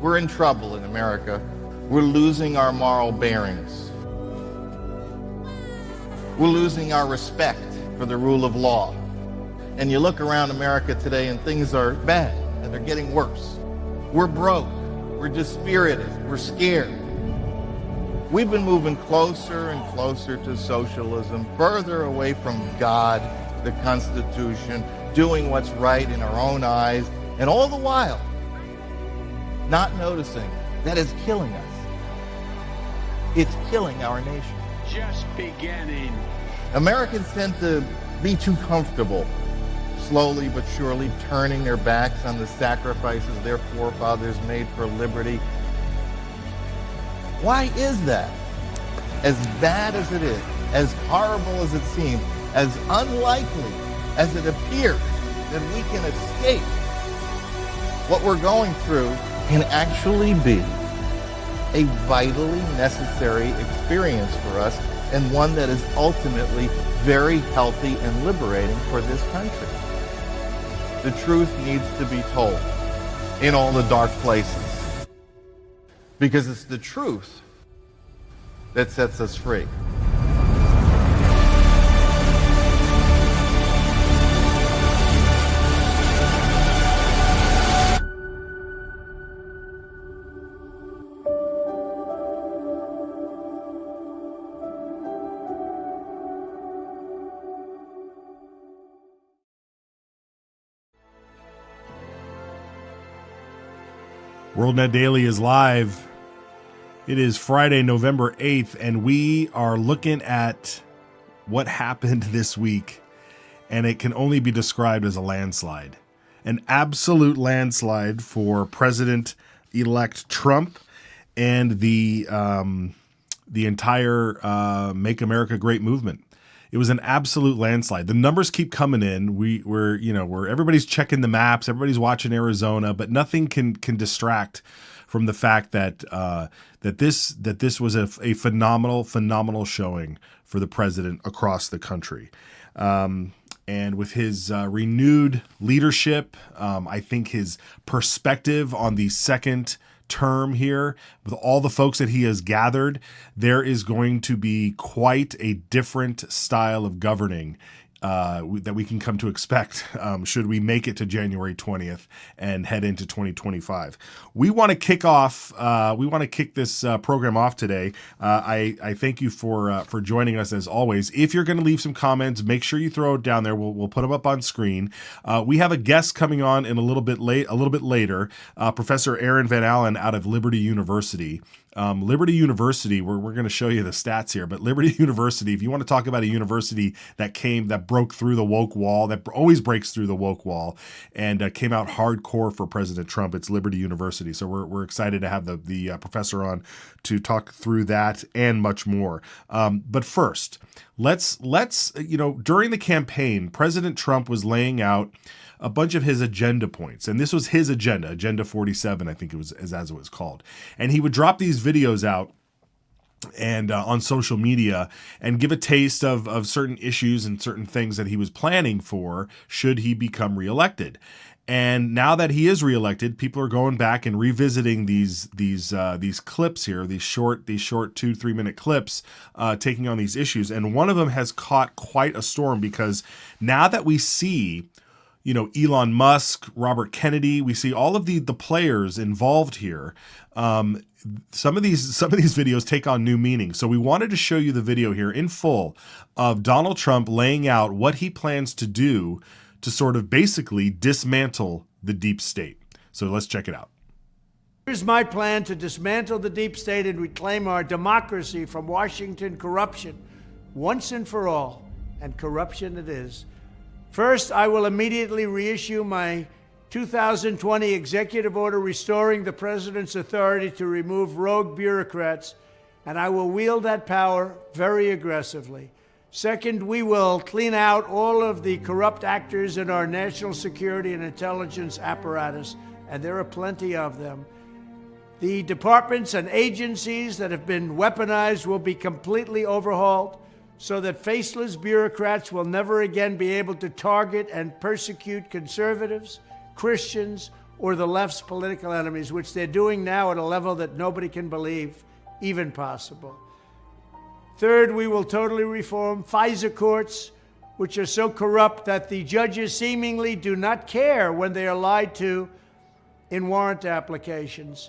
We're in trouble in America. We're losing our moral bearings. We're losing our respect for the rule of law. And you look around America today and things are bad and they're getting worse. We're broke. We're dispirited. We're scared. We've been moving closer and closer to socialism, further away from God, the Constitution, doing what's right in our own eyes, and all the while, not noticing that it's killing us. It's killing our nation. Just beginning. Americans tend to be too comfortable, slowly but surely turning their backs on the sacrifices their forefathers made for liberty. Why is that? As bad as it is, as horrible as it seems, as unlikely as it appears that we can escape, what we're going through can actually be a vitally necessary experience for us, and one that is ultimately very healthy and liberating for this country. The truth needs to be told in all the dark places, because it's the truth that sets us free. WorldNet Daily is live. It is Friday, November 8th, and we are looking at what happened this week, and it can only be described as a landslide. An absolute landslide for President-elect Trump and the entire Make America Great movement. It was an absolute landslide. The numbers keep coming in. We're everybody's checking the maps, everybody's watching Arizona, but nothing can distract from the fact that this was a phenomenal showing for the president across the country. And with his renewed leadership, I think his perspective on the second term here, with all the folks that he has gathered, there is going to be quite a different style of governing that we can come to expect should we make it to January 20th and head into 2025. We want to kick off. We want to kick this program off today. I thank you for joining us as always. If you're going to leave some comments, make sure you throw it down there. We'll put them up on screen. We have a guest coming on in a little bit later. Professor Aaron Van Allen out of Liberty University. Liberty University, we're going to show you the stats here, but Liberty University, if you want to talk about a university that broke through the woke wall, that always breaks through the woke wall, and came out hardcore for President Trump, it's Liberty University. So we're excited to have the professor on to talk through that and much more. But first, let's during the campaign, President Trump was laying out a bunch of his agenda points. And this was his agenda 47, I think it was, as it was called. And he would drop these videos out and on social media and give a taste of certain issues and certain things that he was planning for should he become reelected. And now that he is reelected, people are going back and revisiting these clips here, these short 2-3 minute clips, taking on these issues. And one of them has caught quite a storm, because now that we see Elon Musk, Robert Kennedy, we see all of the players involved here. Some of these videos take on new meaning. So we wanted to show you the video here in full of Donald Trump laying out what he plans to do to sort of basically dismantle the deep state. So let's check it out. Here's my plan to dismantle the deep state and reclaim our democracy from Washington corruption once and for all. And corruption it is. First, I will immediately reissue my 2020 executive order restoring the president's authority to remove rogue bureaucrats, and I will wield that power very aggressively. Second, we will clean out all of the corrupt actors in our national security and intelligence apparatus, and there are plenty of them. The departments and agencies that have been weaponized will be completely overhauled, so that faceless bureaucrats will never again be able to target and persecute conservatives, Christians, or the left's political enemies, which they're doing now at a level that nobody can believe even possible. Third, we will totally reform FISA courts, which are so corrupt that the judges seemingly do not care when they are lied to in warrant applications.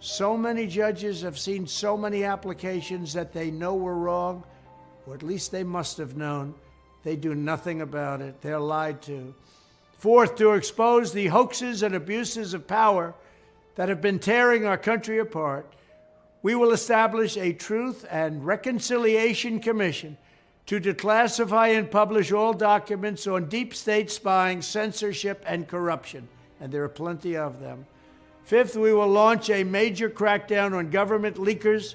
So many judges have seen so many applications that they know were wrong, or at least they must have known. They do nothing about it. They're lied to. Fourth, to expose the hoaxes and abuses of power that have been tearing our country apart, we will establish a Truth and Reconciliation Commission to declassify and publish all documents on deep state spying, censorship, and corruption. And there are plenty of them. Fifth, we will launch a major crackdown on government leakers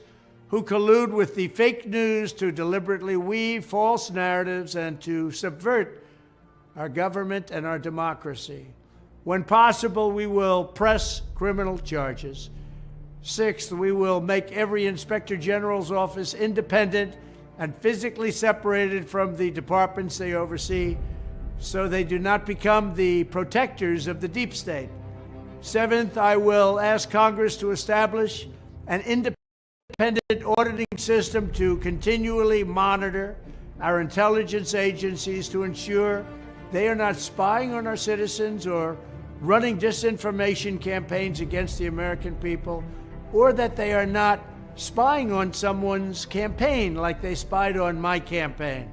who collude with the fake news to deliberately weave false narratives and to subvert our government and our democracy. When possible, we will press criminal charges. Sixth, we will make every Inspector General's office independent and physically separated from the departments they oversee, so they do not become the protectors of the deep state. Seventh, I will ask Congress to establish an independent auditing system to continually monitor our intelligence agencies to ensure they are not spying on our citizens or running disinformation campaigns against the American people, or that they are not spying on someone's campaign like they spied on my campaign.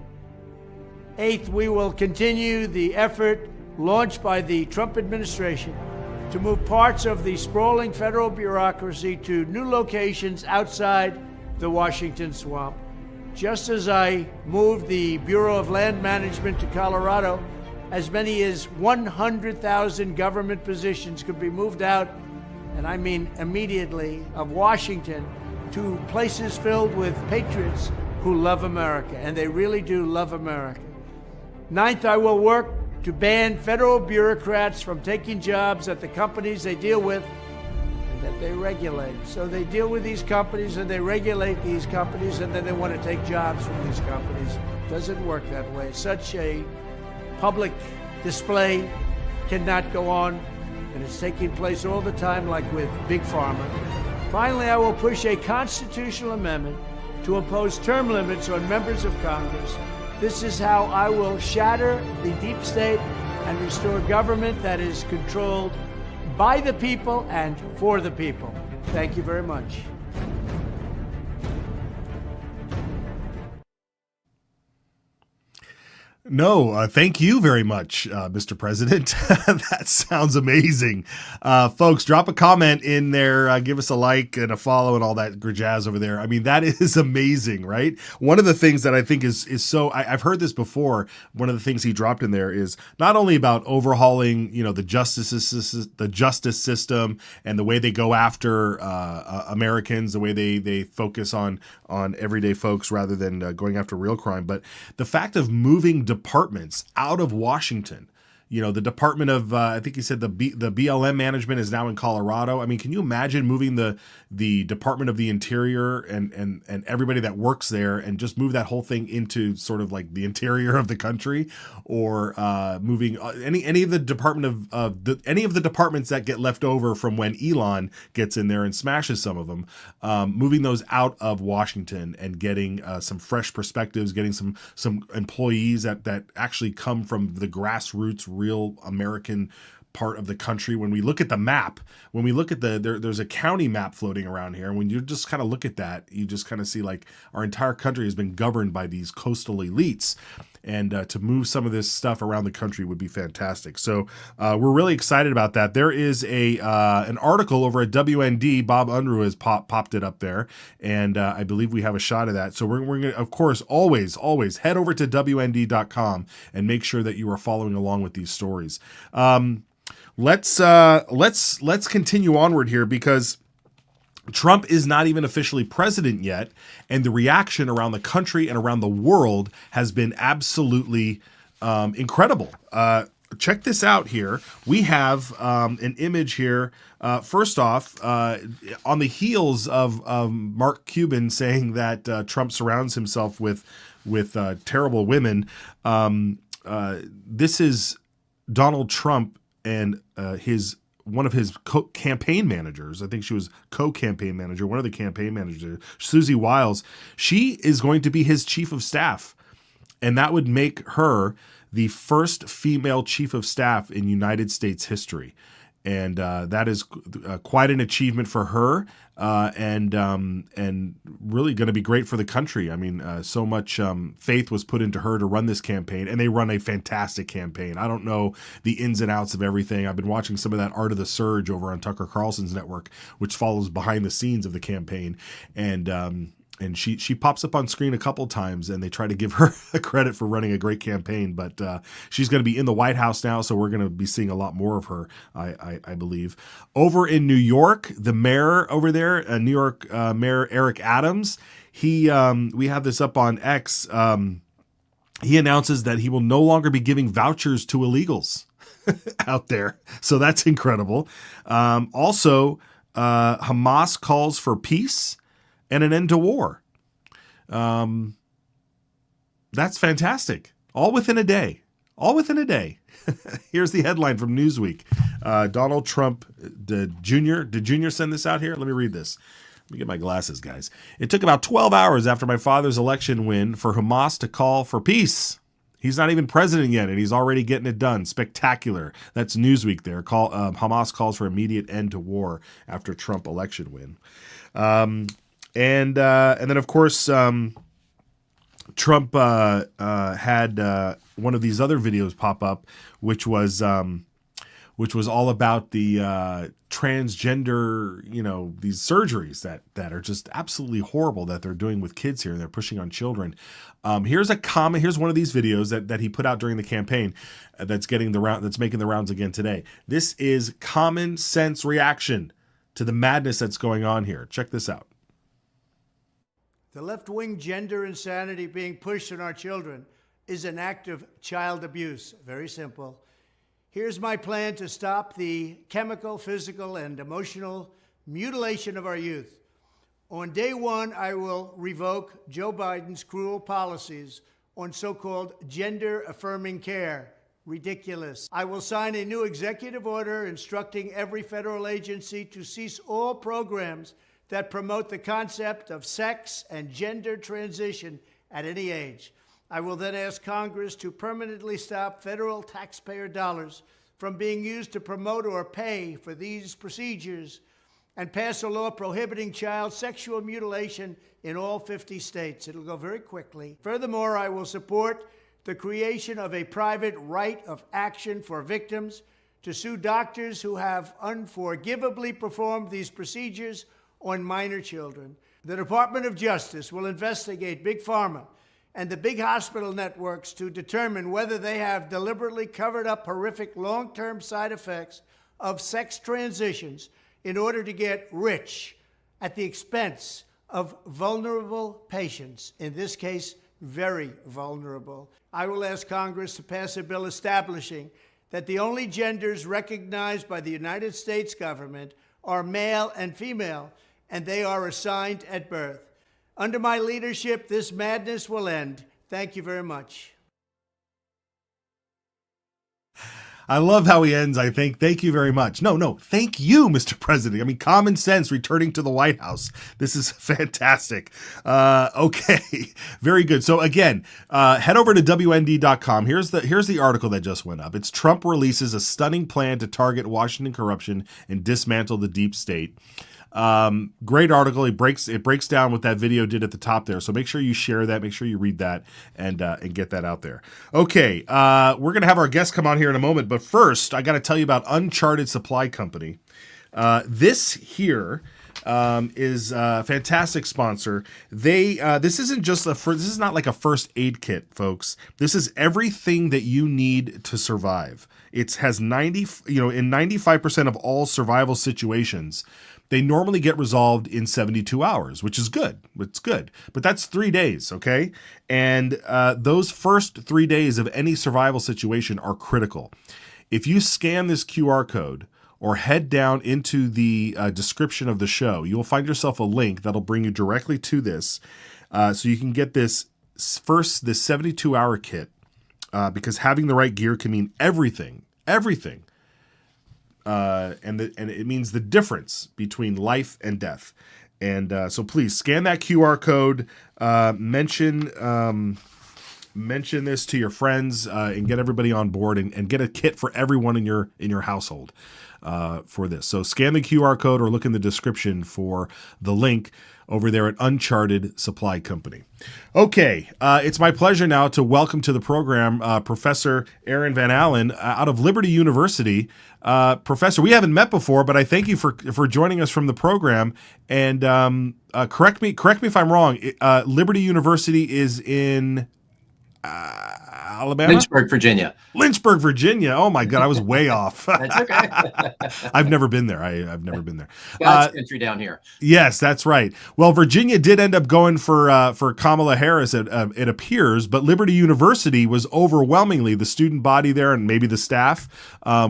Eighth, we will continue the effort launched by the Trump administration to move parts of the sprawling federal bureaucracy to new locations outside the Washington swamp. Just as I moved the Bureau of Land Management to Colorado, as many as 100,000 government positions could be moved out, and I mean immediately, of Washington to places filled with patriots who love America, and they really do love America. Ninth, I will work to ban federal bureaucrats from taking jobs at the companies they deal with and that they regulate. So they deal with these companies and they regulate these companies, and then they want to take jobs from these companies. Doesn't work that way. Such a public display cannot go on, and it's taking place all the time, like with Big Pharma. Finally, I will push a constitutional amendment to impose term limits on members of Congress. This is how I will shatter the deep state and restore government that is controlled by the people and for the people. Thank you very much. No, thank you very much, Mr. President. That sounds amazing. Folks, drop a comment in there, give us a like and a follow and all that jazz over there. I mean, that is amazing, right? One of the things that I think is so, I've heard this before. One of the things he dropped in there is not only about overhauling, the justice system and the way they go after Americans, the way they focus on everyday folks rather than going after real crime, but the fact of moving departments out of Washington. The Department of, I think he said the BLM management is now in Colorado. I mean, can you imagine moving the Department of the Interior and everybody that works there and just move that whole thing into sort of like the interior of the country, or moving any of the any of the departments that get left over from when Elon gets in there and smashes some of them, moving those out of Washington and getting some fresh perspectives, getting some employees that actually come from the grassroots, real American part of the country. When we look at the map, when we look at there's a county map floating around here, and when you just kind of look at that, you just kind of see like our entire country has been governed by these coastal elites, and to move some of this stuff around the country would be fantastic. So we're really excited about that. There is an article over at WND. Bob Unruh has popped it up there, and I believe we have a shot of that. So we're going to, of course, always head over to WND.com and make sure that you are following along with these stories. Let's continue onward here, because Trump is not even officially president yet, and the reaction around the country and around the world has been absolutely incredible. Check this out here. We have an image here. First off, on the heels of Mark Cuban saying that Trump surrounds himself with terrible women, this is Donald Trump and his one of his campaign managers. I think she was co-campaign manager, one of the campaign managers, Susie Wiles. She is going to be his chief of staff. And that would make her the first female chief of staff in United States history. And that is quite an achievement for her, and really going to be great for the country. I mean, so much faith was put into her to run this campaign, and they run a fantastic campaign. I don't know the ins and outs of everything. I've been watching some of that Art of the Surge over on Tucker Carlson's network, which follows behind the scenes of the campaign, and she pops up on screen a couple times, and they try to give her credit for running a great campaign. But she's going to be in the White House now, so we're going to be seeing a lot more of her, I believe. Over in New York, the mayor over there, New York Mayor Eric Adams, we have this up on X. He announces that he will no longer be giving vouchers to illegals out there. So that's incredible. Also, Hamas calls for peace and an end to war. That's fantastic. All within a day. All within a day. Here's the headline from Newsweek. Donald Trump did Jr. send this out here? Let me read this. Let me get my glasses, guys. It took about 12 hours after my father's election win for Hamas to call for peace. He's not even president yet, and he's already getting it done. Spectacular. That's Newsweek there. Hamas calls for immediate end to war after Trump election win. And then, of course, Trump had one of these other videos pop up, which was all about the transgender, these surgeries that are just absolutely horrible that they're doing with kids here, and they're pushing on children. Here's one of these videos that he put out during the campaign that's making the rounds again today. This is common sense reaction to the madness that's going on here. Check this out. The left-wing gender insanity being pushed on our children is an act of child abuse. Very simple. Here's my plan to stop the chemical, physical, and emotional mutilation of our youth. On day one, I will revoke Joe Biden's cruel policies on so-called gender-affirming care. Ridiculous. I will sign a new executive order instructing every federal agency to cease all programs that promote the concept of sex and gender transition at any age. I will then ask Congress to permanently stop federal taxpayer dollars from being used to promote or pay for these procedures and pass a law prohibiting child sexual mutilation in all 50 states. It'll go very quickly. Furthermore, I will support the creation of a private right of action for victims to sue doctors who have unforgivably performed these procedures on minor children. The Department of Justice will investigate Big Pharma and the big hospital networks to determine whether they have deliberately covered up horrific long-term side effects of sex transitions in order to get rich at the expense of vulnerable patients, in this case, very vulnerable. I will ask Congress to pass a bill establishing that the only genders recognized by the United States government are male and female, and they are assigned at birth. Under my leadership, this madness will end. Thank you very much. I love how he ends, I think. Thank you very much. No, thank you, Mr. President. I mean, common sense returning to the White House. This is fantastic. Okay, very good. So again, head over to WND.com. Here's the article that just went up. It's Trump releases a stunning plan to target Washington corruption and dismantle the deep state. Great article. It breaks down what that video did at the top there. So make sure you share that. Make sure you read that and get that out there. Okay. We're going to have our guest come on here in a moment, but first I got to tell you about Uncharted Supply Company. This here is a fantastic sponsor. This isn't just this is not like a first aid kit, folks. This is everything that you need to survive. It has in 95% of all survival situations, they normally get resolved in 72 hours, which is good. It's good. But that's 3 days, okay? And those first 3 days of any survival situation are critical. If you scan this QR code or head down into the description of the show, you'll find yourself a link that'll bring you directly to this. So you can get this 72-hour kit because having the right gear can mean everything and it means the difference between life and death. And so please scan that QR code, mention this to your friends, and get everybody on board, and get a kit for everyone in your household for this. So scan the QR code or look in the description for the link over there at Uncharted Supply Company. Okay, it's my pleasure now to welcome to the program Professor Aaron Van Allen out of Liberty University. Professor, we haven't met before, but I thank you for joining us from the program. And correct me if I'm wrong. Liberty University is in Alabama? Lynchburg, Virginia. Lynchburg, Virginia. Oh my God, I was way off. That's okay. I've never been there. I've never been there. God's country down here. Yes, that's right. Well, Virginia did end up going for Kamala Harris, it appears, but Liberty University was overwhelmingly the student body there, and maybe the staff.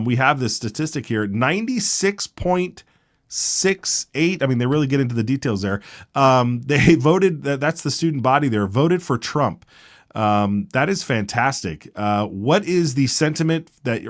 We have this statistic here: 96.68. I mean, they really get into the details there. They voted. That's the student body there. Voted for Trump. That is fantastic. What is the sentiment that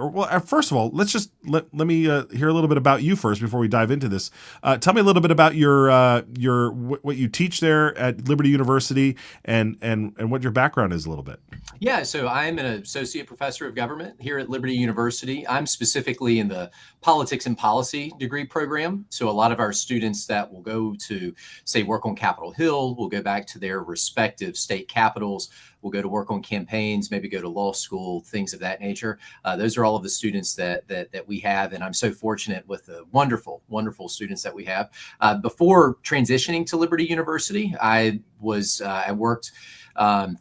first of all, let's just let me hear a little bit about you first before we dive into this. Tell me a little bit about your what you teach there at Liberty University and what your background is a little bit. Yeah, so I'm an associate professor of government here at Liberty University. I'm specifically in the politics and policy degree program. So a lot of our students that will go to, say, work on Capitol Hill will go back to their respective state capitals. We'll go to work on campaigns, maybe go to law school, things of that nature. Those are all of the students that we have, and I'm so fortunate with the wonderful, wonderful students that we have. Before transitioning to Liberty University, I worked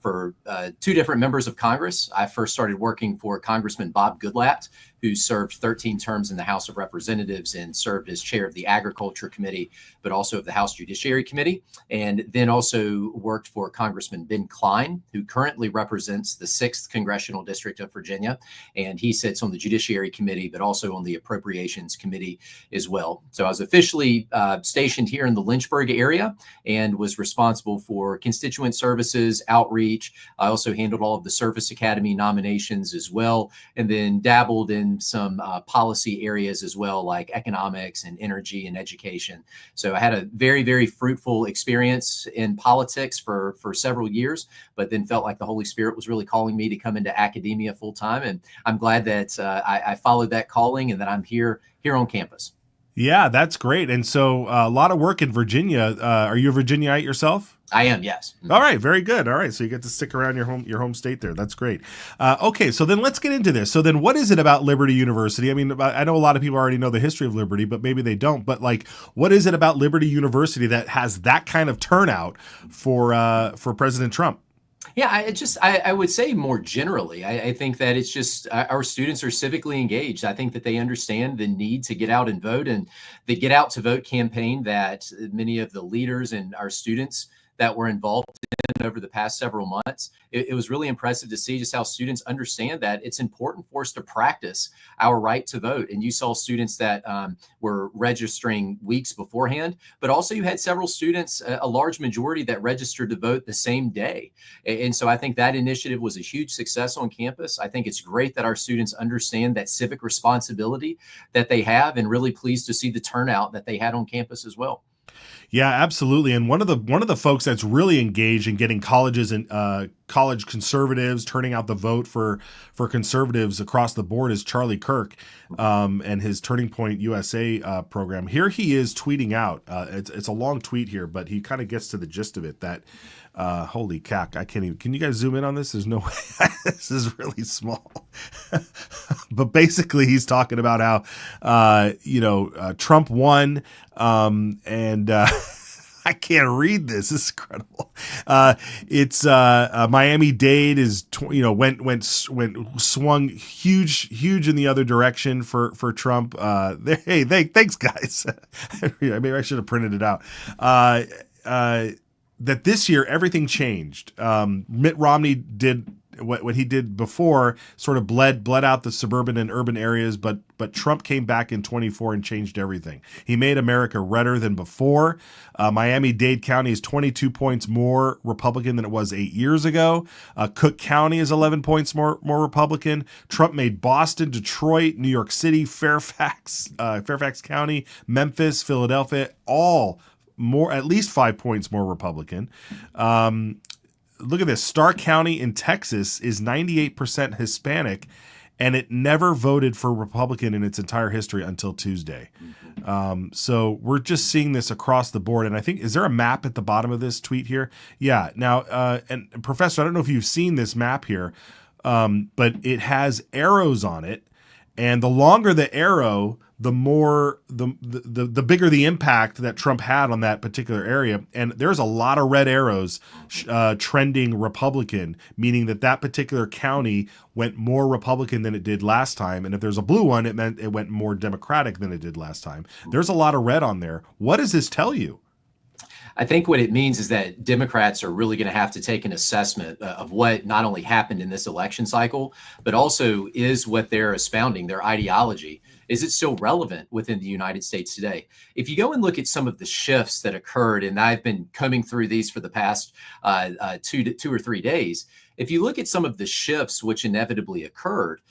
for two different members of Congress. I first started working for Congressman Bob Goodlatte, who served 13 terms in the House of Representatives and served as chair of the Agriculture Committee, but also of the House Judiciary Committee, and then also worked for Congressman Ben Cline, who currently represents the 6th Congressional District of Virginia, and he sits on the Judiciary Committee, but also on the Appropriations Committee as well. So I was officially stationed here in the Lynchburg area and was responsible for constituent services, outreach. I also handled all of the Service Academy nominations as well, and then dabbled in some policy areas as well, like economics and energy and education. So I had a very, very fruitful experience in politics for several years, but then felt like the Holy Spirit was really calling me to come into academia full time. And I'm glad that I followed that calling and that I'm here on campus. Yeah, that's great. And so a lot of work in Virginia. Are you a Virginiaite yourself? I am, yes. All right, very good. All right, so you get to stick around your home state there. That's great. Okay, so then let's get into this. So then what is it about Liberty University? I mean, I know a lot of people already know the history of Liberty, but maybe they don't. But like, what is it about Liberty University that has that kind of turnout for President Trump? Yeah, I would say more generally, I think that it's just our students are civically engaged. I think that they understand the need to get out and vote, and the Get Out to Vote campaign that many of the leaders and our students that were involved in over the past several months. It was really impressive to see just how students understand that it's important for us to practice our right to vote. And you saw students that were registering weeks beforehand, but also you had several students, a large majority that registered to vote the same day. And so I think that initiative was a huge success on campus. I think it's great that our students understand that civic responsibility that they have, and really pleased to see the turnout that they had on campus as well. Yeah, absolutely. And one of the folks that's really engaged in getting colleges and college conservatives turning out the vote for conservatives across the board is Charlie Kirk and his Turning Point USA program. Here he is tweeting out. It's a long tweet here, but he kind of gets to the gist of it. That holy cack, I can't even. Can you guys zoom in on this? There's no way. This is really small. But basically, he's talking about how Trump won. And I can't read this. This is incredible. It's Miami-Dade is swung huge in the other direction for Trump. Hey, thanks guys. Maybe I should have printed it out. That this year everything changed. Mitt Romney what he did before sort of bled out the suburban and urban areas, but Trump came back in 24 and changed everything. He made America redder than before. Miami-Dade County is 22 points more Republican than it was 8 years ago. Cook County is 11 points more Republican. Trump made Boston, Detroit, New York City, Fairfax County, Memphis, Philadelphia, all more, at least 5 points more Republican. Look at this. Starr County in Texas is 98% Hispanic, and it never voted for Republican in its entire history until Tuesday. So we're just seeing this across the board. And I think, is there a map at the bottom of this tweet here? Yeah. Now, and Professor, I don't know if you've seen this map here, but it has arrows on it. And the longer the arrow, the more the bigger the impact that Trump had on that particular area. And there's a lot of red arrows trending Republican, meaning that particular county went more Republican than it did last time. And if there's a blue one, it meant it went more Democratic than it did last time. There's a lot of red on there. What does this tell you? I think what it means is that Democrats are really going to have to take an assessment of what not only happened in this election cycle, but also is what they're espounding, their ideology. Is it still relevant within the United States today? If you go and look at some of the shifts that occurred, and I've been combing through these for the past 2 or 3 days, if you look at some of the shifts which inevitably occurred,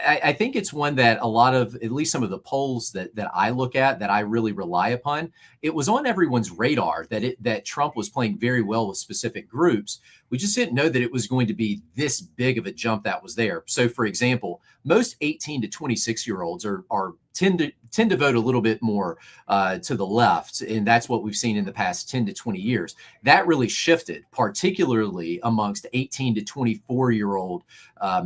I think it's one that a lot of, at least some of the polls that I look at, that I really rely upon, it was on everyone's radar that Trump was playing very well with specific groups. We just didn't know that it was going to be this big of a jump that was there. So, for example, most 18 to 26-year-olds tend to vote a little bit more to the left, and that's what we've seen in the past 10 to 20 years. That really shifted, particularly amongst 18 to 24-year-old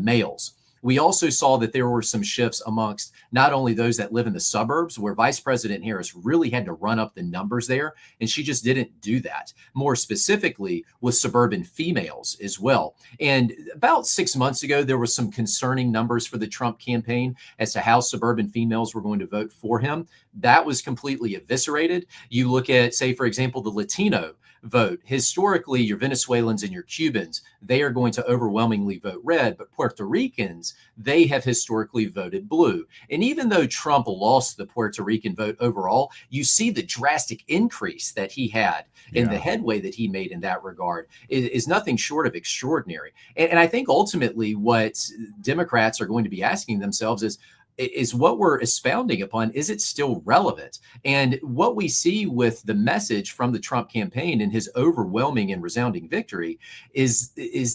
males. We also saw that there were some shifts amongst not only those that live in the suburbs, where Vice President Harris really had to run up the numbers there, and she just didn't do that. More specifically with suburban females as well. And about 6 months ago, there were some concerning numbers for the Trump campaign as to how suburban females were going to vote for him. That was completely eviscerated. You look at, say, for example, the Latino vote. Historically, your Venezuelans and your Cubans, they are going to overwhelmingly vote red, but Puerto Ricans, they have historically voted blue. And even though Trump lost the Puerto Rican vote overall, you see the drastic increase that he had in the headway that he made in that regard is nothing short of extraordinary. And I think ultimately what Democrats are going to be asking themselves is what we're expounding upon, is it still relevant? And what we see with the message from the Trump campaign and his overwhelming and resounding victory is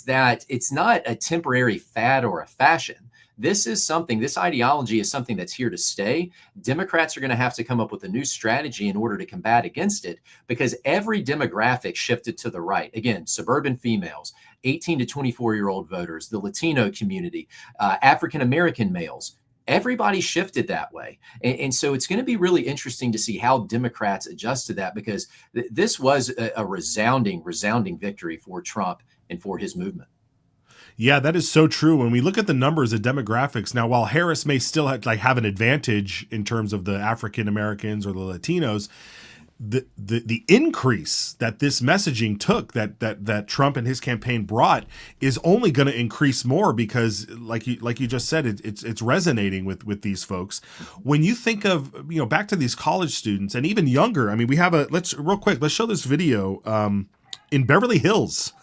that it's not a temporary fad or a fashion. This ideology is something that's here to stay. Democrats are going to have to come up with a new strategy in order to combat against it, because every demographic shifted to the right. Again, suburban females, 18 to 24-year-old voters, the Latino community, African-American males. Everybody shifted that way. And so it's going to be really interesting to see how Democrats adjust to that, because this was a resounding victory for Trump and for his movement. Yeah, that is so true. When we look at the numbers of demographics now, while Harris may still have an advantage in terms of the African Americans or the Latinos, the increase that this messaging took, that Trump and his campaign brought, is only going to increase more, because like you just said, it's resonating with these folks. When you think of, back to these college students and even younger, I mean, we have let's show this video. In Beverly Hills,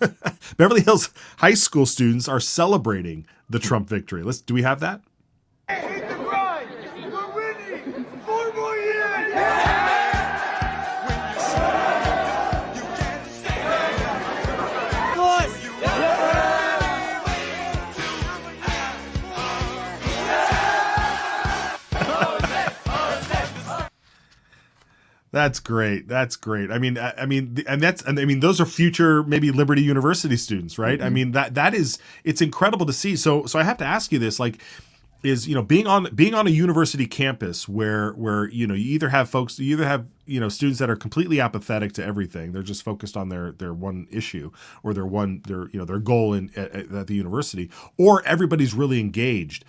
Beverly Hills high school students are celebrating the Trump victory. Do we have that? Hate the grind. We're winning. 4 more years. That's great. That's great. I mean, those are future maybe Liberty University students, right? Mm-hmm. I mean, it's incredible to see. So I have to ask you this, being on a university campus where you either have students that are completely apathetic to everything. They're just focused on their one issue or their goal at the university, or everybody's really engaged.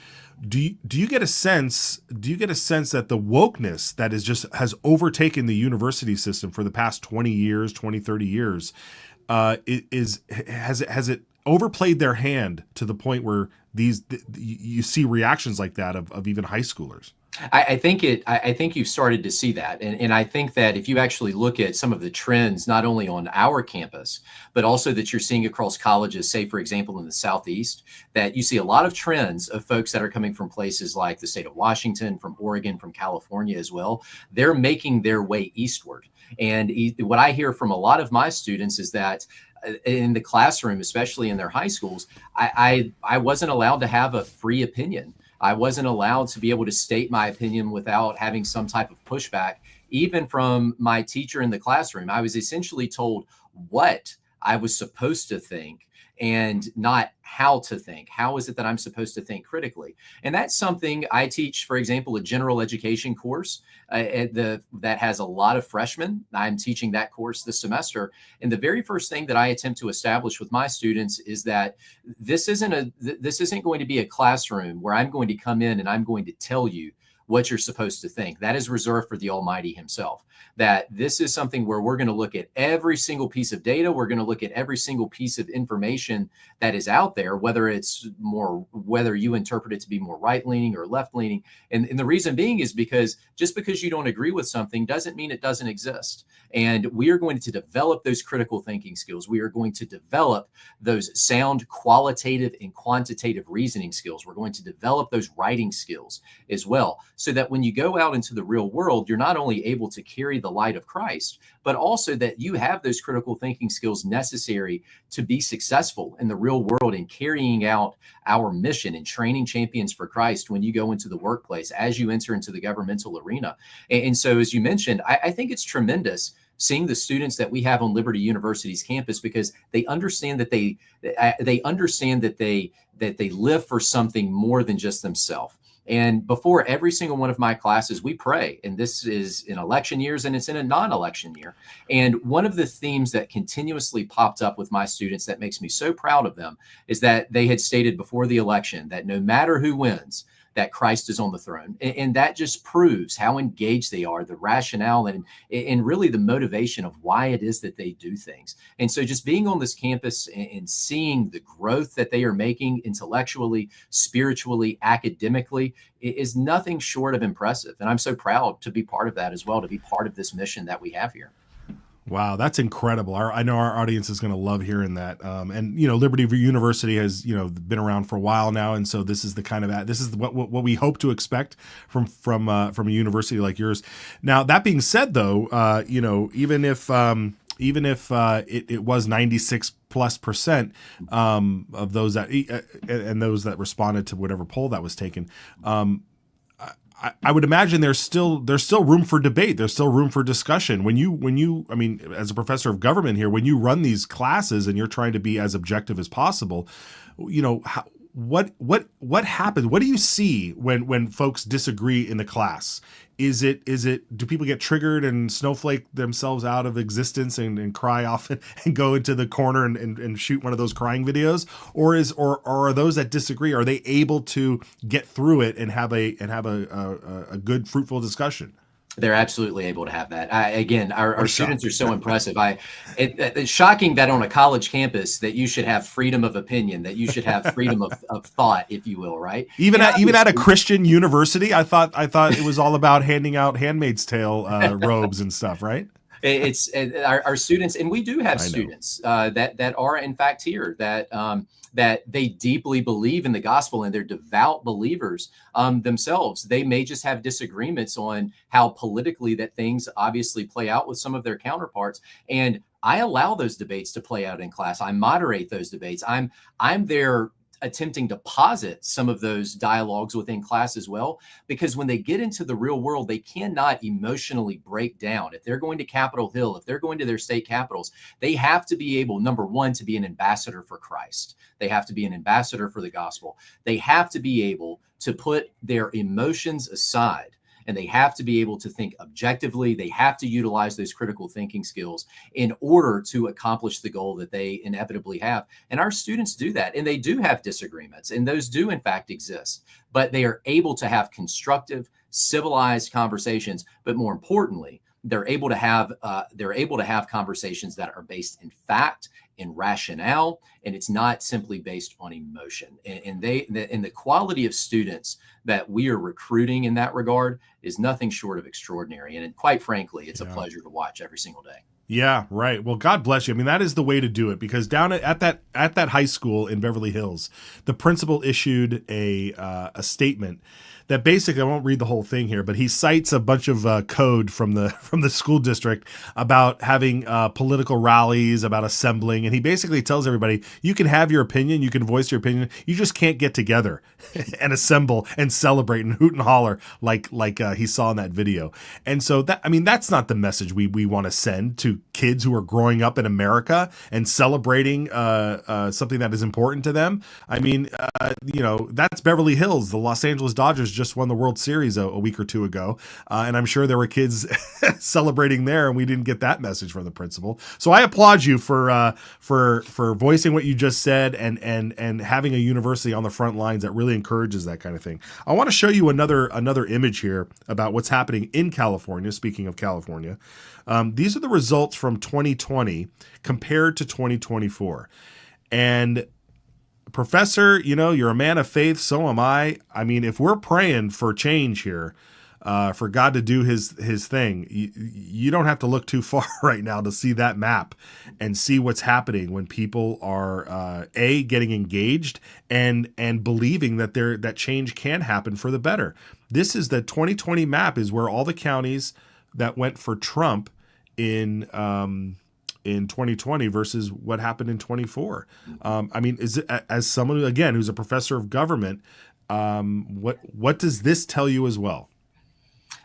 Do you get a sense that the wokeness that has overtaken the university system for the past 20 years, 20, 30 years, has overplayed their hand to the point where you see reactions like that of even high schoolers. I think you've started to see that. And I think that if you actually look at some of the trends, not only on our campus, but also that you're seeing across colleges, say, for example, in the Southeast, that you see a lot of trends of folks that are coming from places like the state of Washington, from Oregon, from California as well. They're making their way eastward. And what I hear from a lot of my students is that in the classroom, especially in their high schools, I wasn't allowed to have a free opinion. I wasn't allowed to be able to state my opinion without having some type of pushback, even from my teacher in the classroom. I was essentially told what I was supposed to think and not how to think. How is it that I'm supposed to think critically? And that's something I teach, for example, a general education course that has a lot of freshmen. I'm teaching that course this semester. And the very first thing that I attempt to establish with my students is that this isn't going to be a classroom where I'm going to come in and I'm going to tell you what you're supposed to think. That is reserved for the Almighty himself. That this is something where we're going to look at every single piece of data. We're going to look at every single piece of information that is out there, whether you interpret it to be more right-leaning or left-leaning. And the reason being is because just because you don't agree with something doesn't mean it doesn't exist. And we are going to develop those critical thinking skills. We are going to develop those sound qualitative and quantitative reasoning skills. We're going to develop those writing skills as well, so that when you go out into the real world, you're not only able to carry the light of Christ, but also that you have those critical thinking skills necessary to be successful in the real world in carrying out our mission and training champions for Christ when you go into the workplace, as you enter into the governmental arena. And so, as you mentioned, I think it's tremendous seeing the students that we have on Liberty University's campus, because they understand that they live for something more than just themselves. And before every single one of my classes, we pray. And this is in election years and it's in a non-election year. And one of the themes that continuously popped up with my students that makes me so proud of them is that they had stated before the election that no matter who wins, that Christ is on the throne. And that just proves how engaged they are, the rationale and really the motivation of why it is that they do things. And so just being on this campus and seeing the growth that they are making intellectually, spiritually, academically is nothing short of impressive. And I'm so proud to be part of that as well, to be part of this mission that we have here. Wow, that's incredible. I know our audience is going to love hearing that. And Liberty University has been around for a while now, and so this is what we hope to expect from a university like yours. Now, that being said, though, even if it was 96+% of those that responded to whatever poll that was taken. I would imagine there's still room for debate. There's still room for discussion. When you, as a professor of government here, when you run these classes and you're trying to be as objective as possible, what happens? What do you see when folks disagree in the class? Do people get triggered and snowflake themselves out of existence and cry off and go into the corner and shoot one of those crying videos? Or are those that disagree, are they able to get through it and have a good, fruitful discussion? They're absolutely able to have that. Our students are so impressive. It's shocking that on a college campus that you should have freedom of opinion, that you should have freedom of thought, if you will, right? Even at a Christian university, I thought it was all about handing out Handmaid's Tale robes and stuff, right? It's our students, and we do have students that are in fact here that they deeply believe in the gospel and they're devout believers themselves. They may just have disagreements on how politically that things obviously play out with some of their counterparts. And I allow those debates to play out in class. I moderate those debates. I'm there attempting to posit some of those dialogues within class as well, because when they get into the real world, they cannot emotionally break down. If they're going to Capitol Hill, if they're going to their state capitals, they have to be able, number one, to be an ambassador for Christ. They have to be an ambassador for the gospel. They have to be able to put their emotions aside, and they have to be able to think objectively. They have to utilize those critical thinking skills in order to accomplish the goal that they inevitably have. And our students do that, and they do have disagreements, and those do in fact exist, but they are able to have constructive, civilized conversations. But more importantly, they're able to have conversations that are based in fact, in rationale, and it's not simply based on emotion. And the quality of students that we are recruiting in that regard is nothing short of extraordinary. And quite frankly, it's a pleasure to watch every single day. Yeah, right. Well, God bless you. I mean, that is the way to do it, because down at that high school in Beverly Hills, the principal issued a statement that basically, I won't read the whole thing here, but he cites a bunch of code from the school district about having political rallies, about assembling, and he basically tells everybody, you can have your opinion, you can voice your opinion, you just can't get together and assemble and celebrate and hoot and holler like he saw in that video. And so that's not the message we want to send to kids who are growing up in America and celebrating something that is important to them. I mean, that's Beverly Hills. The Los Angeles Dodgers just won the World Series a week or two ago, and I'm sure there were kids celebrating there, and we didn't get that message from the principal. So I applaud you for voicing what you just said and having a university on the front lines that really encourages that kind of thing. I want to show you another image here about what's happening in California. Speaking of California, these are the results from 2020 compared to 2024, and Professor, you're a man of faith, so am I. I mean, if we're praying for change here, for God to do his thing, you don't have to look too far right now to see that map and see what's happening when people are getting engaged and believing that change can happen for the better. This is the 2020 map, is where all the counties that went for Trump in 2020 versus what happened in 24. I mean, is it, as someone who's a professor of government, what does this tell you as well?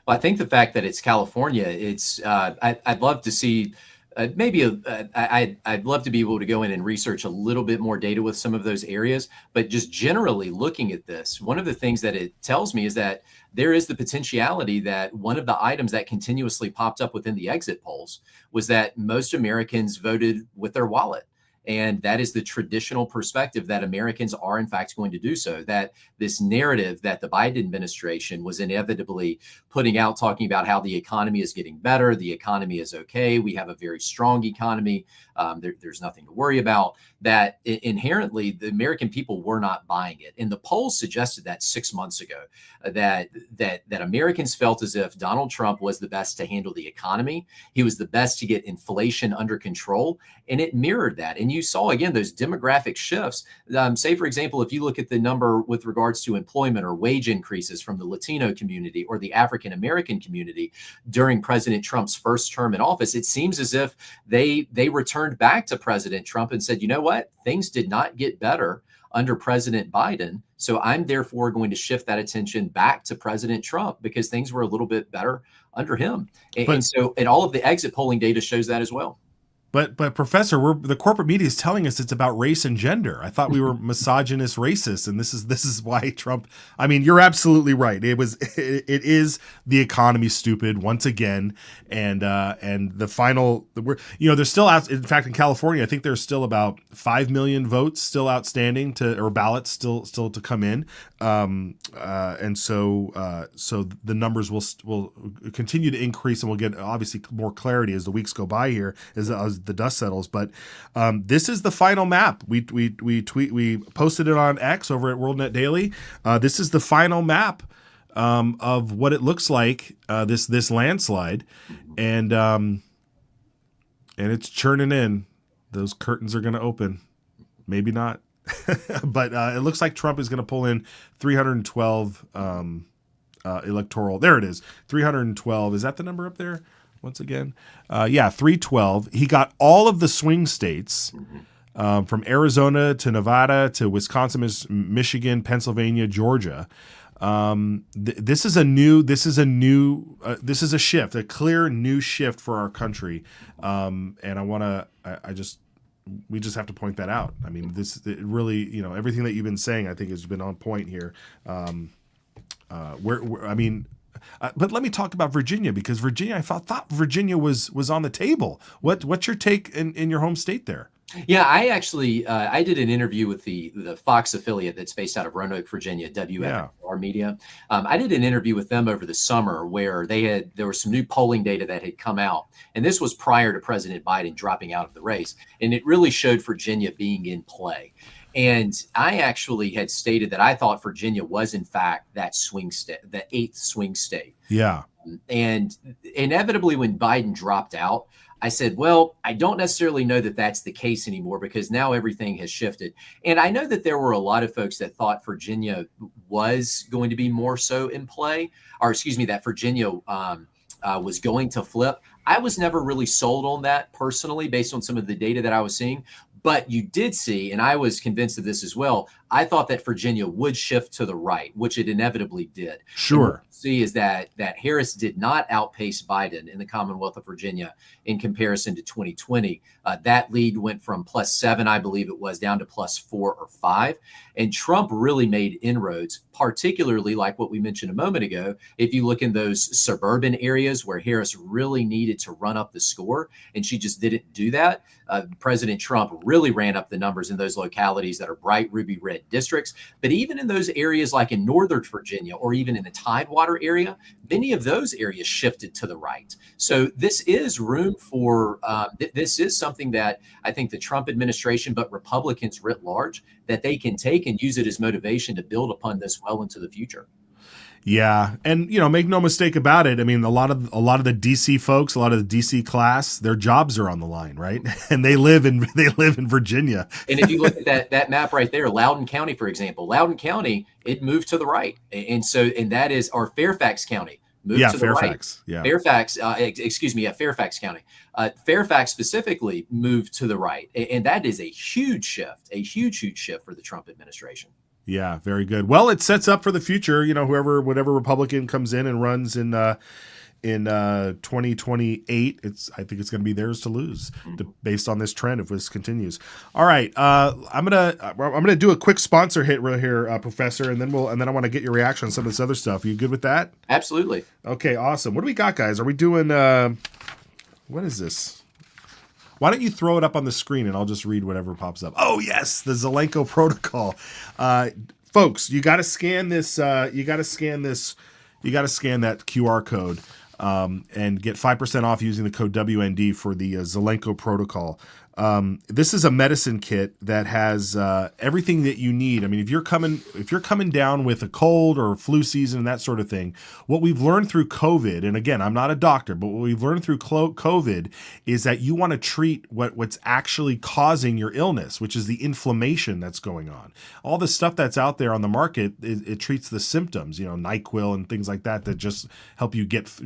Well, I think the fact that it's California, it's I'd love to see I'd love to be able to go in and research a little bit more data with some of those areas. But just generally looking at this, one of the things that it tells me is that there is the potentiality that one of the items that continuously popped up within the exit polls was that most Americans voted with their wallet. And that is the traditional perspective that Americans are, in fact, going to do so. That this narrative that the Biden administration was inevitably putting out, talking about how the economy is getting better, the economy is okay, we have a very strong economy, there's nothing to worry about, that inherently the American people were not buying it. And the polls suggested that 6 months ago, that Americans felt as if Donald Trump was the best to handle the economy. He was the best to get inflation under control. And it mirrored that. And you saw, again, those demographic shifts. Say, for example, if you look at the number with regards to employment or wage increases from the Latino community or the African American community during President Trump's first term in office, it seems as if they returned back to President Trump and said, you know what, things did not get better under President Biden. So I'm therefore going to shift that attention back to President Trump because things were a little bit better under him. And all of the exit polling data shows that as well. But Professor, the corporate media is telling us it's about race and gender. I thought we were misogynist racists, and this is why Trump. I mean, you're absolutely right. It is the economy stupid once again, and the final. There's still out. In fact, in California, I think there's still about 5 million votes still outstanding or ballots still to come in, and so the numbers will continue to increase, and we'll get obviously more clarity as the weeks go by here as the dust settles. But this is the final map. We posted it on X over at WorldNet Daily. This is the final map of what it looks like, this landslide, and it's churning in. Those curtains are going to open. Maybe not, but it looks like Trump is going to pull in 312 electoral. There it is, 312. Is that the number up there? Once again, 312. He got all of the swing states, from Arizona to Nevada to Wisconsin, Michigan, Pennsylvania, Georgia. This is a shift, a clear new shift for our country, and we just have to point that out. I mean, it really, everything that you've been saying, I think, has been on point here. But let me talk about Virginia, because Virginia, I thought Virginia was on the table. What's your take in your home state there? Yeah, I actually I did an interview with the Fox affiliate that's based out of Roanoke, Virginia, WFR Media. I did an interview with them over the summer where there was some new polling data that had come out, and this was prior to President Biden dropping out of the race, and it really showed Virginia being in play. And I actually had stated that I thought Virginia was in fact that swing state, the 8th swing state. Yeah. And inevitably, when Biden dropped out, I said, well, I don't necessarily know that that's the case anymore because now everything has shifted. And I know that there were a lot of folks that thought Virginia was going to be more so in play, or excuse me, that Virginia was going to flip. I was never really sold on that personally based on some of the data that I was seeing. But you did see, and I was convinced of this as well, I thought that Virginia would shift to the right, which it inevitably did. Sure. See is that Harris did not outpace Biden in the Commonwealth of Virginia in comparison to 2020. That lead went from +7, I believe it was, down to +4 or 5. And Trump really made inroads, particularly like what we mentioned a moment ago. If you look in those suburban areas where Harris really needed to run up the score, and she just didn't do that, President Trump really ran up the numbers in those localities that are bright ruby red districts. But even in those areas like in Northern Virginia or even in the Tidewater area, many of those areas shifted to the right. So this is room for, this is something that I think the Trump administration, but Republicans writ large, that they can take and use it as motivation to build upon this well into the future. Yeah, and make no mistake about it. I mean, a lot of the DC folks, a lot of the DC class, their jobs are on the line, right? And they live in Virginia. And if you look at that map right there, Loudoun County, for example, Loudoun County, it moved to the right, and that is our Fairfax County. Moved to the Fairfax. Right. Yeah, Fairfax. Fairfax County. Fairfax specifically moved to the right, and that is a huge shift for the Trump administration. Yeah, very good. Well, it sets up for the future. Whatever Republican comes in and runs in 2028, I think it's going to be theirs to lose, based on this trend if this continues. All right, I'm gonna do a quick sponsor hit right here, Professor, and then I want to get your reaction on some of this other stuff. Are you good with that? Absolutely. Okay, awesome. What do we got, guys? Are we doing? What is this? Why don't you throw it up on the screen and I'll just read whatever pops up. Oh, yes, the Zelenko protocol. Folks, you got to scan this. You got to scan that QR code and get 5% off using the code WND for the Zelenko protocol. This is a medicine kit that has everything that you need. I mean, if you're coming down with a cold or flu season and that sort of thing, what we've learned through COVID, and again, I'm not a doctor, but what we've learned through COVID is that you want to treat what's actually causing your illness, which is the inflammation that's going on. All the stuff that's out there on the market, it treats the symptoms, NyQuil and things like that just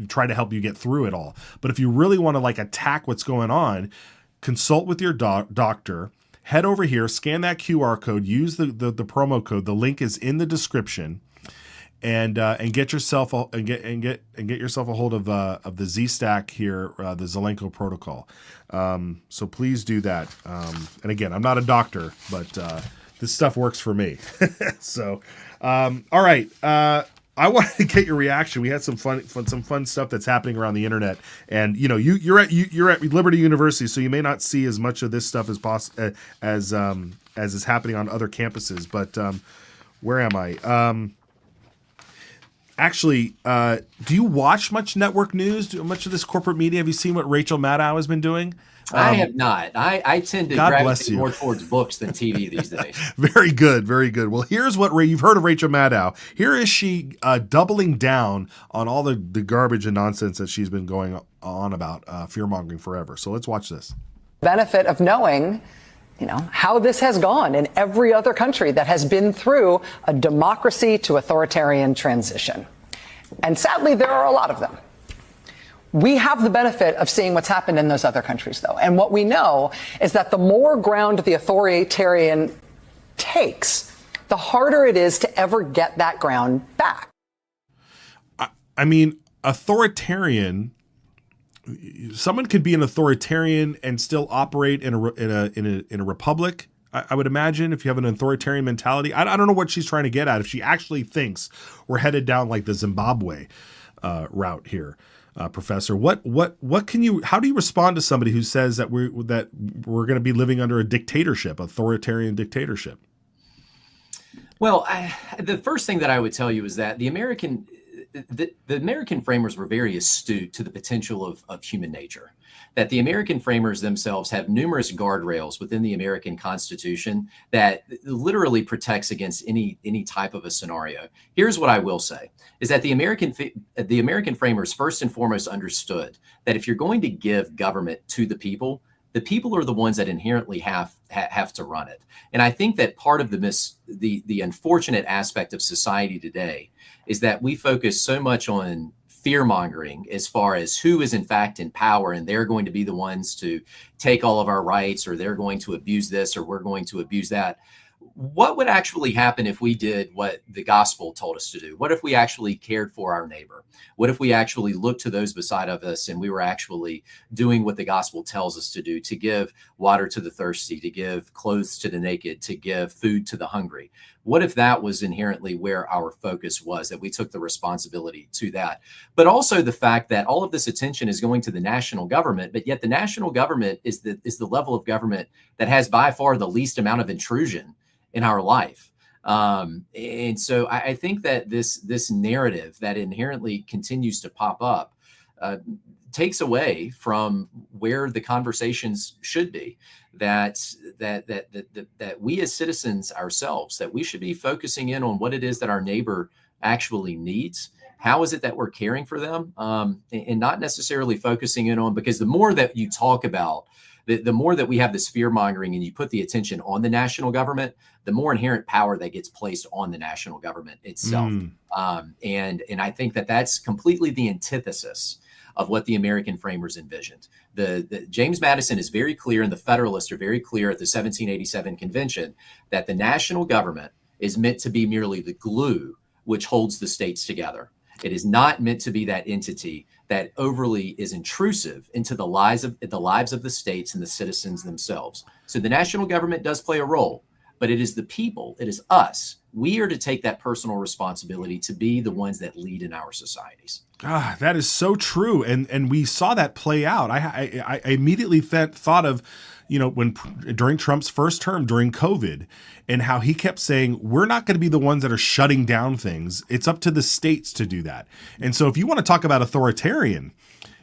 try to help you get through it all. But if you really want to attack what's going on, consult with your doctor, head over here, scan that QR code, use the promo code. The link is in the description, and get yourself a hold of the Z-Stack here, the Zelenko protocol. So please do that. And again, I'm not a doctor, but this stuff works for me. So, all right. I wanted to get your reaction. We had some fun stuff that's happening around the internet, and you're at Liberty University, so you may not see as much of this stuff as is happening on other campuses. But where am I? Actually, do you watch much network news? Much of this corporate media? Have you seen what Rachel Maddow has been doing? I have not. I tend to gravitate more towards books than TV these days. Very good, very good. Well, here's what you've heard of Rachel Maddow. Here is she doubling down on all the garbage and nonsense that she's been going on about fear-mongering forever. So let's watch this. Benefit of knowing, how this has gone in every other country that has been through a democracy to authoritarian transition. And sadly, there are a lot of them. We have the benefit of seeing what's happened in those other countries, though. And what we know is that the more ground the authoritarian takes, the harder it is to ever get that ground back. I mean, authoritarian. Someone could be an authoritarian and still operate in a republic. I would imagine, if you have an authoritarian mentality. I don't know what she's trying to get at. If she actually thinks we're headed down like the Zimbabwe route here. Professor. What can you? How do you respond to somebody who says that we're going to be living under a dictatorship, authoritarian dictatorship? Well, the first thing that I would tell you is that the American framers were very astute to the potential of human nature. That the American framers themselves have numerous guardrails within the American Constitution that literally protects against any type of a scenario. Here's what I will say: is that the American framers first and foremost understood that if you're going to give government to the people are the ones that inherently have to run it. And I think that part of the unfortunate aspect of society today is that we focus so much on fear mongering as far as who is in fact in power, and they're going to be the ones to take all of our rights, or they're going to abuse this, or we're going to abuse that. What would actually happen if we did what the gospel told us to do? What if we actually cared for our neighbor? What if we actually looked to those beside of us and we were actually doing what the gospel tells us to do, to give water to the thirsty, to give clothes to the naked, to give food to the hungry? What if that was inherently where our focus was, that we took the responsibility to that? But also the fact that all of this attention is going to the national government, but yet the national government is the level of government that has by far the least amount of intrusion in our life. And so I think that this narrative that inherently continues to pop up takes away from where the conversations should be. That we as citizens ourselves, that we should be focusing in on what it is that our neighbor actually needs. How is it that we're caring for them? And not necessarily focusing in on, because the more that you talk about, the more that we have this fear mongering and you put the attention on the national government, the more inherent power that gets placed on the national government itself. And I think that that's completely the antithesis of what the American framers envisioned. The James Madison is very clear, and the Federalists are very clear at the 1787 convention, that the national government is meant to be merely the glue which holds the states together. It is not meant to be that entity that overly is intrusive into the lives of the states and the citizens themselves. So the national government does play a role, but it is the people, it is us. We are to take that personal responsibility to be the ones that lead in our societies. Ah, that is so true, and we saw that play out. I immediately thought of, when during Trump's first term, during COVID, and how he kept saying, we're not going to be the ones that are shutting down things. It's up to the states to do that. And so if you want to talk about authoritarian,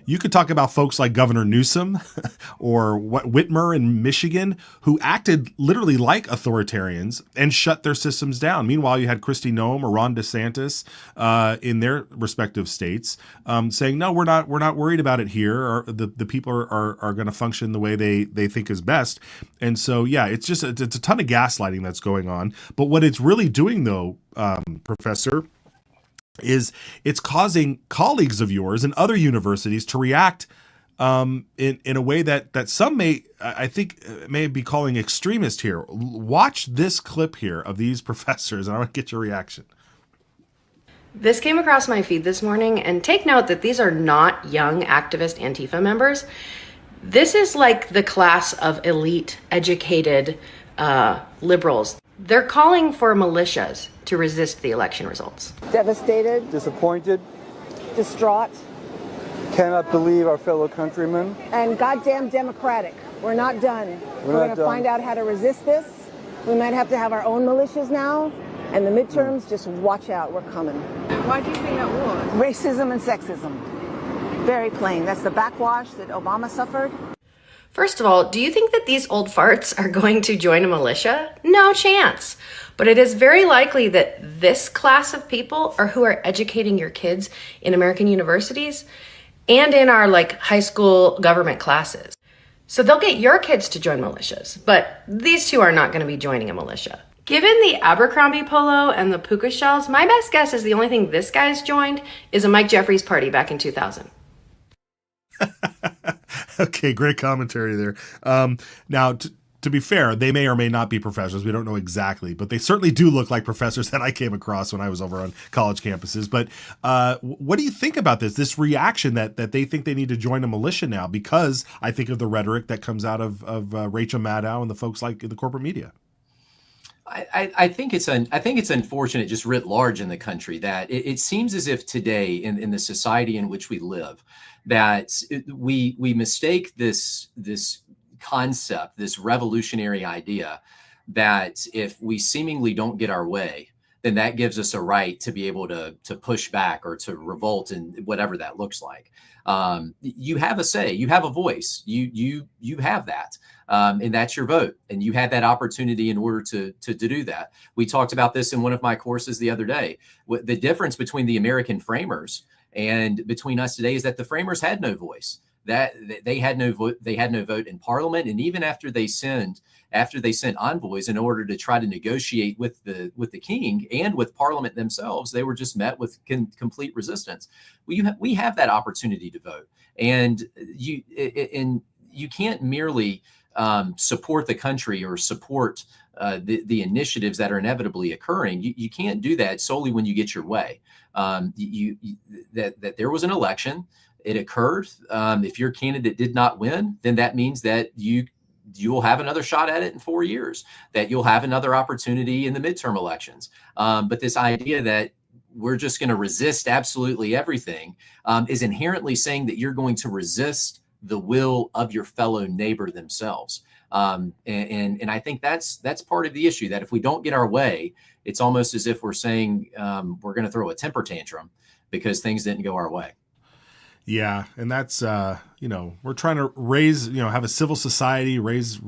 you could talk about folks like Governor Newsom or Whitmer in Michigan, who acted literally like authoritarians and shut their systems down. Meanwhile, you had Kristi Noem or Ron DeSantis in their respective states saying, no, we're not worried about it here. Or the people are going to function the way they think is best. And so, yeah, it's a ton of gaslighting that's going on. But what it's really doing, though, Professor, is it's causing colleagues of yours in other universities to react in a way that some may be calling extremist here. Watch this clip here of these professors, and I want to get your reaction. This came across my feed this morning, and take note that these are not young activist Antifa members. This is like the class of elite, educated liberals. They're calling for militias to resist the election results. Devastated, Disappointed, distraught, cannot believe our fellow countrymen. and goddamn democratic. We're not done. We're not going to done. find out how to resist this. We might have to have our own militias now. And the midterms, just watch out. We're coming. Why do you think that was? Racism and sexism. Very plain. That's the backwash that Obama suffered. First of all, do you think that these old farts are going to join a militia? No chance. But it is very likely that this class of people are who are educating your kids in American universities and in our high school government classes. So they'll get your kids to join militias, but these two are not going to be joining a militia. Given the Abercrombie polo and the puka shells, my best guess is the only thing this guy's joined is a Mike Jeffries party back in 2000. Okay, great commentary there. Now, to be fair, they may or may not be professors. We don't know exactly, but they certainly do look like professors that I came across when I was over on college campuses. But what do you think about this reaction that they think they need to join a militia now? Because I think of the rhetoric that comes out of Rachel Maddow and the folks like the corporate media. I think it's unfortunate, just writ large in the country, that it seems as if today in the society in which we live, that we mistake this concept, this revolutionary idea, that if we seemingly don't get our way, then that gives us a right to be able to push back or to revolt, and whatever that looks like. You have a say, you have a voice, you have that, and that's your vote, and you had that opportunity in order to do that. We talked about this in one of my courses the other day. The difference between the American framers and between us today is that the framers had no voice. That they had no vote. They had no vote in Parliament, and even after they sent envoys in order to try to negotiate with the king and with Parliament themselves, they were just met with complete resistance. We have that opportunity to vote, and you can't merely support the country or support the initiatives that are inevitably occurring. You can't do that solely when you get your way. That there was an election. It occurred. If your candidate did not win, then that means that you will have another shot at it in 4 years, that you'll have another opportunity in the midterm elections. But this idea that we're just going to resist absolutely everything is inherently saying that you're going to resist the will of your fellow neighbor themselves. And I think that's part of the issue, that if we don't get our way, it's almost as if we're saying we're going to throw a temper tantrum because things didn't go our way. Yeah, and that's we're trying to raise, have a civil society, raise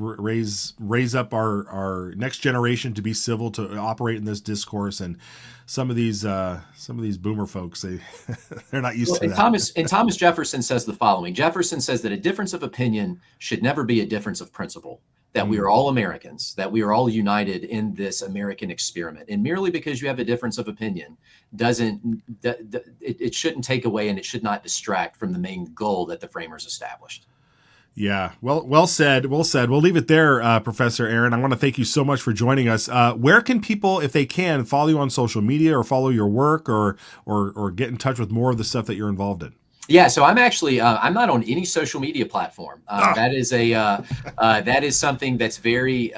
up our next generation to be civil, to operate in this discourse. And some of these boomer folks, they're not used to that. And Thomas Jefferson says the following. Jefferson says that a difference of opinion should never be a difference of principle. That we are all Americans, that we are all united in this American experiment. And merely because you have a difference of opinion it shouldn't take away, and it should not distract from the main goal that the framers established. Yeah, well said. We'll leave it there, Professor Aaron. I want to thank you so much for joining us. Where can people, if they can, follow you on social media or follow your work or get in touch with more of the stuff that you're involved in? Yeah, so I'm actually I'm not on any social media platform. That is something that's very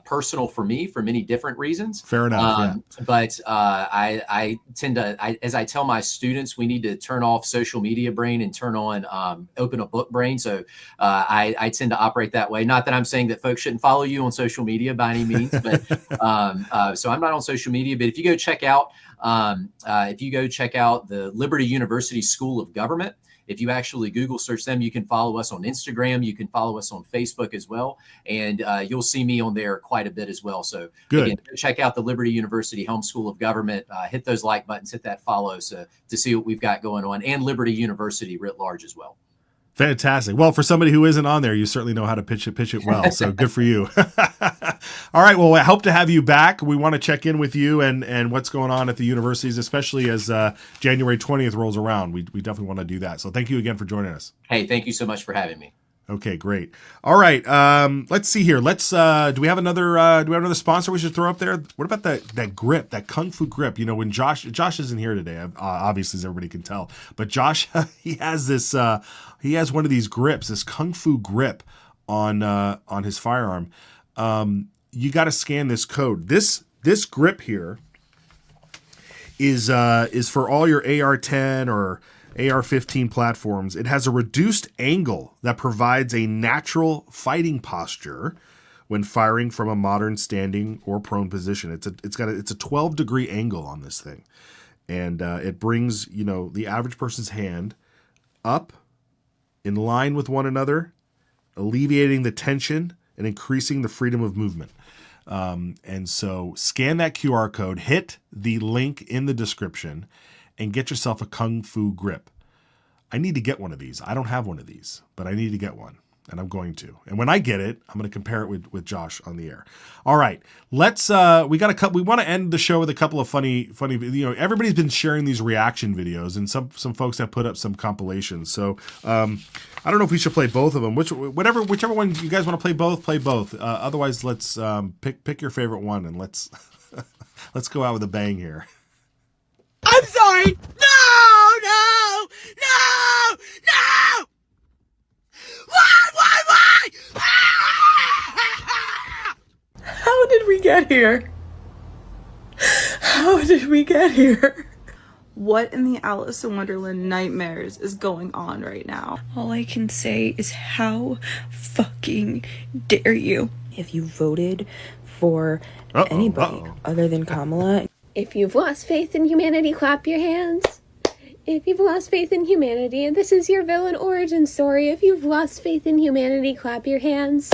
personal for me for many different reasons. Fair enough. But I tend to, as I tell my students, we need to turn off social media brain and turn on open a book brain. So I tend to operate that way. Not that I'm saying that folks shouldn't follow you on social media by any means, but so I'm not on social media. But if you go check out the Liberty University School of Government, if you actually Google search them, you can follow us on Instagram. You can follow us on Facebook as well. And you'll see me on there quite a bit as well. So again, check out the Liberty University Home School of Government. Hit those like buttons, hit that follow to see what we've got going on, and Liberty University writ large as well. Fantastic. Well, for somebody who isn't on there, you certainly know how to pitch it well. So good for you. All right. Well, I hope to have you back. We want to check in with you and what's going on at the universities, especially as January 20th rolls around. We definitely want to do that. So thank you again for joining us. Hey, thank you so much for having me. Okay, great. All right. Let's see here. Do we have another sponsor we should throw up there? What about that grip, that Kung Fu grip? When Josh isn't here today, obviously, as everybody can tell, but Josh, he has one of these grips, this Kung Fu grip on his firearm. You got to scan this code. This grip here is for all your AR-10 or AR-15 platforms. It has a reduced angle that provides a natural fighting posture when firing from a modern standing or prone position. It's a 12-degree angle on this thing, and it brings the average person's hand up in line with one another, alleviating the tension and increasing the freedom of movement. And so scan that QR code, hit the link in the description, and get yourself a Kung Fu grip. I need to get one of these. I don't have one of these, but I need to get one, and I'm going to. And when I get it, I'm going to compare it with Josh on the air. All right, we want to end the show with a couple of funny. Everybody's been sharing these reaction videos, and some folks have put up some compilations. So I don't know if we should play both of them. Whichever one you guys want to play both, play both. Otherwise, let's pick your favorite one, and let's go out with a bang here. I'm sorry! No! Why? How did we get get here? How did we get here? What in the Alice in Wonderland nightmares is going on right now? All I can say is how fucking dare you? If you voted for anybody other than Kamala. If you've lost faith in humanity, clap your hands. If you've lost faith in humanity, and this is your villain origin story, if you've lost faith in humanity, clap your hands.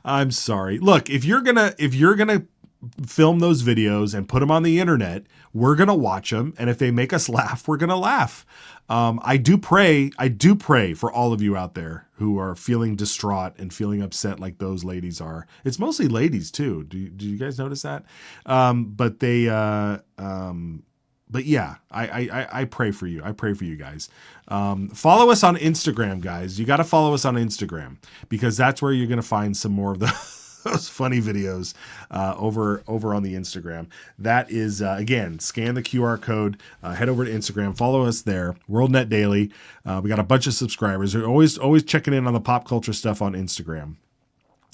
I'm sorry. Look, if you're gonna film those videos and put them on the internet, we're gonna watch them, and if they make us laugh, we're gonna laugh. I do pray for all of you out there who are feeling distraught and feeling upset like those ladies are. It's mostly ladies too. Do you guys notice that? But yeah, I pray for you. I pray for you guys. Follow us on Instagram, guys. You got to follow us on Instagram because that's where you're going to find some more of those funny videos over on the Instagram. That is, again, scan the QR code, head over to Instagram, follow us there, WorldNet Daily. We got a bunch of subscribers. We're always checking in on the pop culture stuff on Instagram.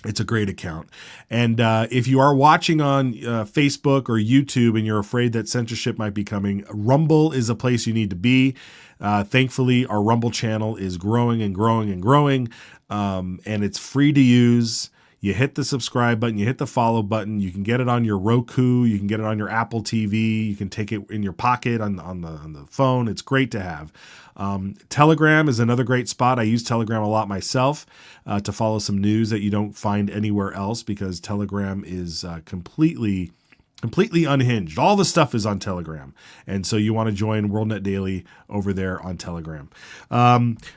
It's a great account. And if you are watching on Facebook or YouTube and you're afraid that censorship might be coming, Rumble is a place you need to be. Thankfully, our Rumble channel is growing and growing and growing, and it's free to use. You hit the subscribe button, you hit the follow button. You can get it on your Roku, you can get it on your Apple TV, you can take it in your pocket on the phone. It's great to have. Telegram is another great spot. I use Telegram a lot myself to follow some news that you don't find anywhere else because Telegram is completely unhinged. All the stuff is on Telegram. And so you want to join WorldNet Daily over there on Telegram.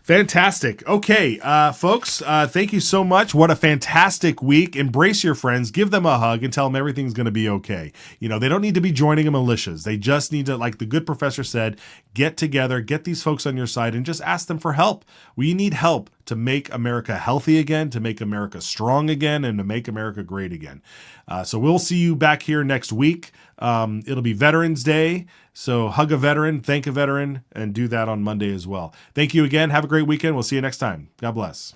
Fantastic. Okay, folks, thank you so much. What a fantastic week. Embrace your friends, give them a hug and tell them everything's going to be okay. You know, they don't need to be joining a militias. They just need to, like the good professor said, get together, get these folks on your side and just ask them for help. We need help to make America healthy again, to make America strong again, and to make America great again. So we'll see you back here next week. It'll be Veterans Day. So hug a veteran, thank a veteran, and do that on Monday as well. Thank you again. Have a great weekend. We'll see you next time. God bless.